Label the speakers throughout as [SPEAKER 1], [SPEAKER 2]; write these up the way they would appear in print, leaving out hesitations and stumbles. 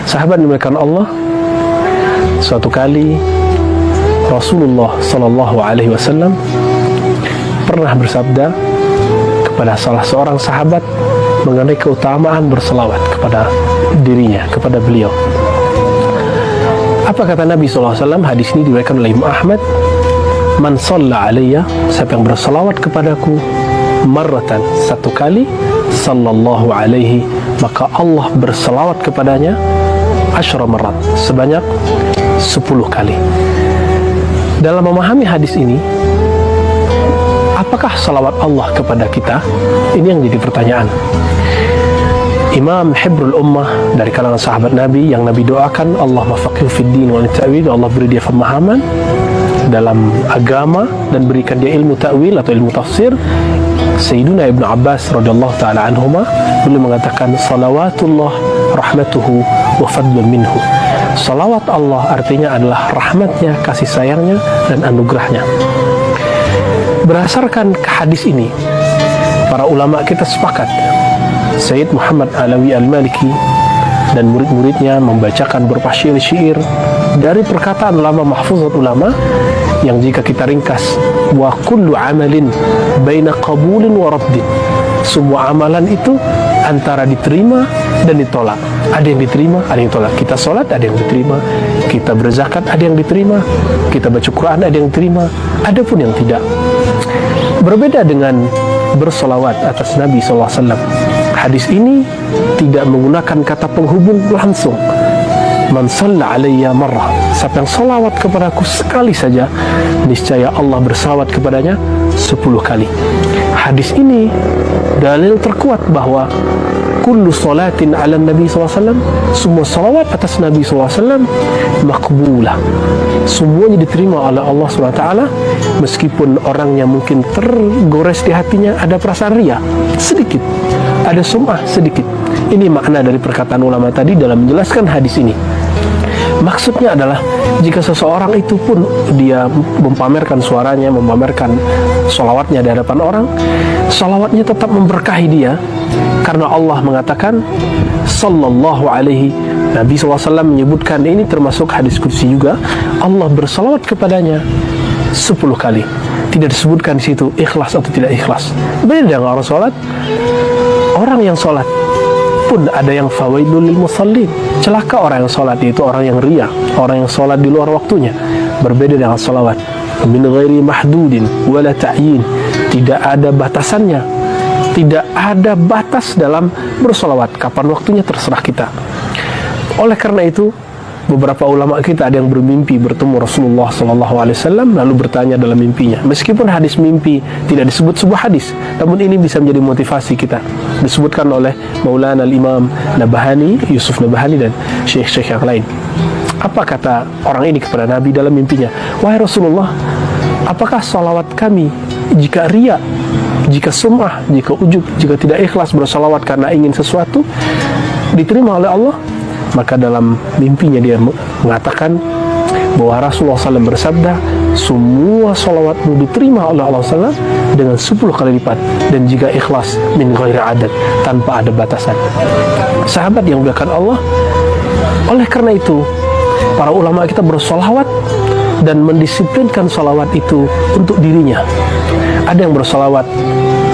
[SPEAKER 1] Sahabat dimuliakan Allah, suatu kali Rasulullah Sallallahu Alaihi Wasallam pernah bersabda kepada salah seorang sahabat mengenai keutamaan berselawat kepada dirinya, kepada beliau. Apa kata Nabi SAW? Hadis ini diriwayatkan oleh Imam Ahmad. Man shalla alayya, siapa yang berselawat kepadaku marratan, satu kali, sallallahu alaihi, maka Allah berselawat kepadanya asyra marrat, sebanyak 10 kali. Dalam memahami hadis ini, apakah salawat Allah kepada kita? Ini yang jadi pertanyaan. Imam Hibrul Ummah dari kalangan sahabat Nabi yang Nabi doakan, Allah mafaqihu fid din wa ta'wil, Allah beri dia pemahaman dalam agama dan berikan dia ilmu ta'wil atau ilmu tafsir. Sayyiduna Ibnu Abbas radhiyallahu taala anhuma beliau mengatakan, salawatullah rahmatuhu wa fadlun minhu. Salawat Allah artinya adalah rahmatnya, kasih sayangnya, dan anugerahnya. Berdasarkan hadis ini, para ulama kita sepakat, Sayyid Muhammad Alawi Al-Maliki dan murid-muridnya membacakan beberapa syair-syair dari perkataan ulama, mahfuzat ulama, yang jika kita ringkas, wa kullu amalin baina qabulin wa raddin, semua amalan itu antara diterima dan ditolak. Ada yang diterima, ada yang ditolak. Kita sholat, ada yang diterima. Kita berzakat, ada yang diterima. Kita baca Quran, ada yang diterima. Ada pun yang tidak. Berbeda dengan bersolawat atas Nabi SAW. Hadis ini tidak menggunakan kata penghubung langsung. Man shalla alayya marrah, siapa yang salawat kepadaku sekali saja, niscaya Allah bersalawat kepadanya 10 kali. Hadis ini dalil terkuat bahwa kullu salatin ala Nabi SAW, semua salawat atas Nabi SAW makbulah, semuanya diterima oleh Allah SWT, meskipun orangnya mungkin tergores di hatinya, ada perasaan riya sedikit, ada sum'ah sedikit. Ini makna dari perkataan ulama tadi dalam menjelaskan hadis ini. Maksudnya adalah jika seseorang itu pun dia mempamerkan suaranya, mempamerkan salawatnya di hadapan orang, salawatnya tetap memberkahi dia, karena Allah mengatakan sallallahu alaihi, Nabi SAW menyebutkan, ini termasuk hadis qudsi juga, Allah bersalawat kepadanya 10 kali. Tidak disebutkan di situ ikhlas atau tidak ikhlas. Beda dengan orang salat. Orang yang salat pun ada yang fawailul lil musallin, celaka orang yang salat, yaitu orang yang riya, orang yang salat di luar waktunya. Berbeda dengan salawat min ghairi mahdudin wala ta'yin, tidak ada batasannya, tidak ada batas dalam bersolawat, kapan waktunya terserah kita. Oleh karena itu, beberapa ulama kita ada yang bermimpi bertemu Rasulullah SAW, lalu bertanya dalam mimpinya. Meskipun hadis mimpi tidak disebut sebuah hadis, namun ini bisa menjadi motivasi kita. Disebutkan oleh Maulana Al-Imam Nabahani, Yusuf Nabahani, dan syekh-syekh yang lain. Apa kata orang ini kepada Nabi dalam mimpinya? Wahai Rasulullah, apakah salawat kami jika riya, jika sum'ah, jika ujub, jika tidak ikhlas bersalawat karena ingin sesuatu, diterima oleh Allah? Maka dalam mimpinya dia mengatakan bahwa Rasulullah SAW bersabda, semua salawatmu diterima oleh Allah SAW dengan 10 kali lipat, dan jika ikhlas min ghairi adad, tanpa ada batasan. Sahabat yang dimuliakan Allah, oleh karena itu para ulama kita bersolawat dan mendisiplinkan salawat itu untuk dirinya. Ada yang bersalawat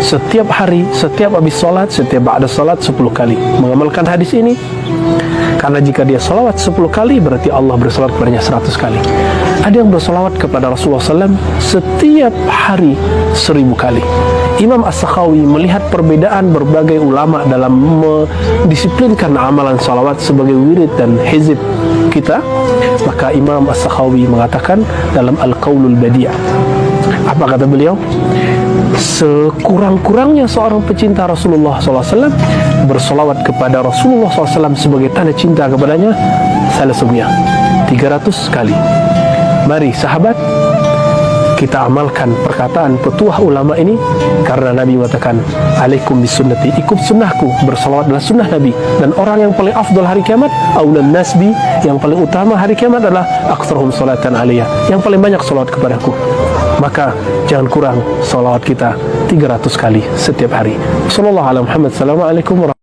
[SPEAKER 1] setiap hari, setiap habis salat, setiap ba'da salat 10 kali. Mengamalkan hadis ini, karena jika dia salawat 10 kali, berarti Allah bersalawat kepadanya 100 kali. Ada yang bersalawat kepada Rasulullah SAW setiap hari 1000 kali. Imam As-Sakhawi melihat perbedaan berbagai ulama dalam mendisiplinkan amalan salawat sebagai wirid dan hizib kita, maka Imam As-Sakhawi mengatakan dalam Al-Qaulul Badi', apa kata beliau? Sekurang-kurangnya seorang pecinta Rasulullah SAW bersolawat kepada Rasulullah SAW sebagai tanda cinta kepadanya 300 kali. Mari sahabat, kita amalkan perkataan petuah ulama ini, karena Nabi mengatakan, alaikum bisunnati, ikut sunnahku. Bersalawat adalah sunnah Nabi, dan orang yang paling afdal hari kiamat, aulan nasbi, yang paling utama hari kiamat adalah aktsaruhum salatan alaiya, yang paling banyak salawat kepadaku. Maka jangan kurang salawat kita 300 kali setiap hari. Sallallahu alaihi Muhammad. Assalamualaikum warahmatullahi wabarakatuh.